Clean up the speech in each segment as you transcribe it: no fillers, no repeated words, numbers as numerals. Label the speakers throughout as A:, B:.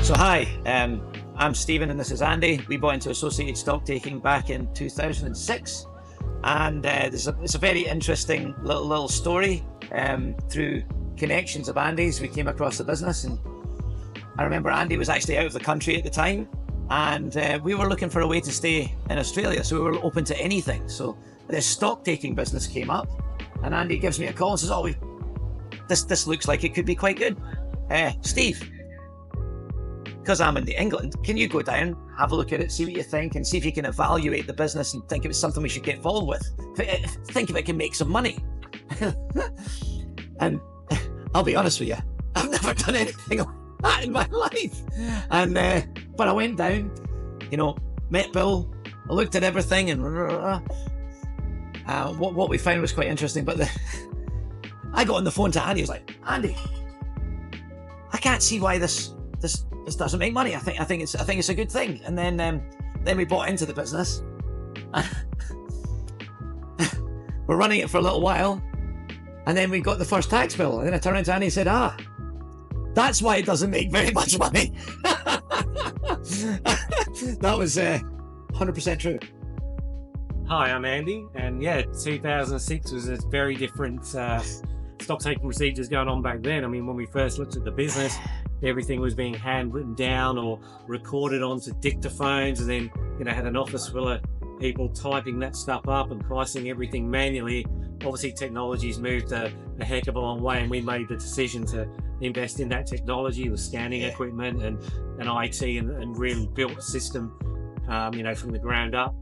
A: So hi, I'm Stephen and this is Andy. We bought into Associated Stocktaking back in 2006, and it's a very interesting little story. Through connections of Andy's, we came across the business, and I remember Andy was actually out of the country at the time, and we were looking for a way to stay in Australia, so we were open to anything. So this stocktaking business came up, and Andy gives me a call and says, "Oh, this looks like it could be quite good. Steve, because I'm in England, can you go down, have a look at it, see what you think, and see if you can evaluate the business and think if it's something we should get involved with. Think if it can make some money." And I'll be honest with you, I've never done anything like that in my life. And but I went down, met Bill, I looked at everything, and what we found was quite interesting. But I got on the phone to Andy. I was like, "Andy, I can't see why this doesn't make money. I think it's a good thing." And then we bought into the business. We're running it for a little while, and then we got the first tax bill. And then I turned around to Andy and said, "That's why it doesn't make very much money." That was 100% true.
B: Hi, I'm Andy, and 2006 was a very different stock taking procedures going on back then. I mean, when we first looked at the business, everything was being handwritten down or recorded onto dictaphones, and then had an office full of people typing that stuff up and pricing everything manually. Obviously, technology's moved a heck of a long way, and we made the decision to invest in that technology with scanning equipment and IT, and really built a system, from the ground up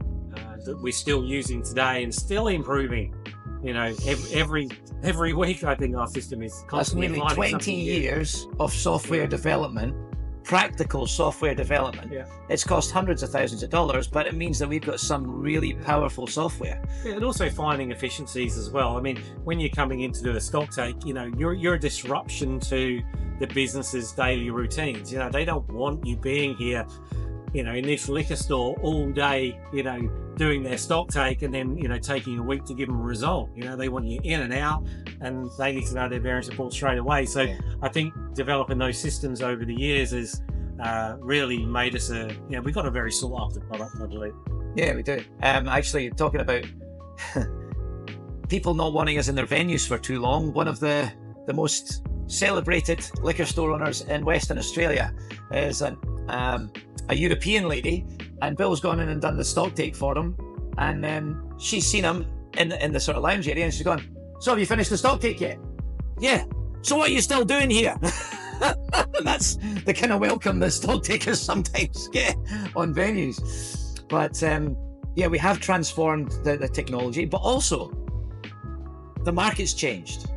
B: that we're still using today and still improving. Every week, I think our system is constantly.
A: That's nearly 20 years of software development, practical software development.
B: Yeah.
A: It's cost hundreds of thousands of dollars, but it means that we've got some really powerful software.
B: Yeah, and also finding efficiencies as well. I mean, when you're coming in to do a stock take, you're a disruption to the business's daily routines. They don't want you being here, in this liquor store all day, doing their stock take and then, taking a week to give them a result. They want you in and out, and they need to know their variance report straight away. So I think developing those systems over the years has really made us we've got a very sought after product, I believe.
A: Yeah, we do. Actually, talking about people not wanting us in their venues for too long, one of the most celebrated liquor store owners in Western Australia is a European lady, and Bill's gone in and done the stock take for him, and she's seen him in the sort of lounge area, and she's gone, "So have you finished the stock take yet?" "Yeah." "So what are you still doing here?" That's the kind of welcome the stock takers sometimes get on venues. But we have transformed the technology, but also the market's changed.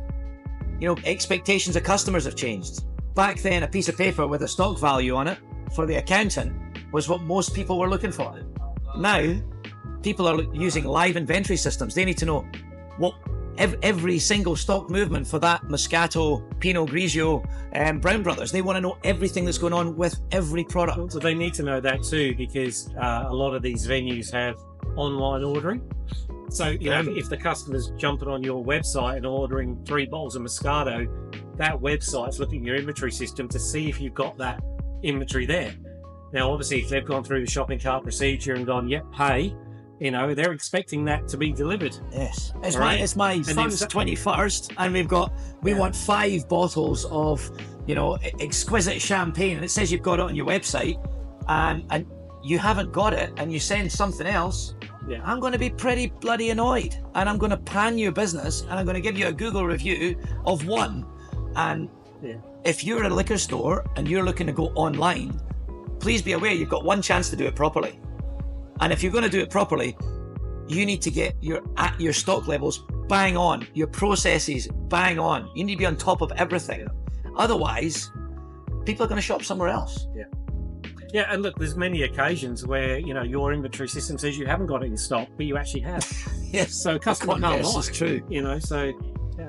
A: Expectations of customers have changed. Back then, a piece of paper with a stock value on it for the accountant was what most people were looking for. Now, people are using live inventory systems. They need to know what every single stock movement for that Moscato, Pinot Grigio, Brown Brothers. They want to know everything that's going on with every product.
B: So they need to know that too, because a lot of these venues have online ordering. So, if the customer's jumping on your website and ordering 3 bottles of Moscato, that website's looking at your inventory system to see if you've got that inventory there. Now, obviously, if they've gone through the shopping cart procedure and gone, "Yep, pay," they're expecting that to be to
A: Yes. It's my son's 21st, and we want 5 bottles of, exquisite champagne, and it says you've got it on your website, and you haven't got it, and you send something else.
B: Yeah.
A: I'm going to be pretty bloody annoyed, and I'm going to pan your business, and I'm going to give you a Google review of 1. And if you're a liquor store and you're looking to go online, please be aware you've got one chance to do it properly. And if you're going to do it properly, you need to get your stock levels bang on, your processes bang on. You need to be on top of everything. Otherwise, people are going to shop somewhere else.
B: Yeah, and look, there's many occasions where, your inventory system says you haven't got it in stock, but you actually have.
A: Yes.
B: So customer can't lie.
A: It's true.
B: So, yeah.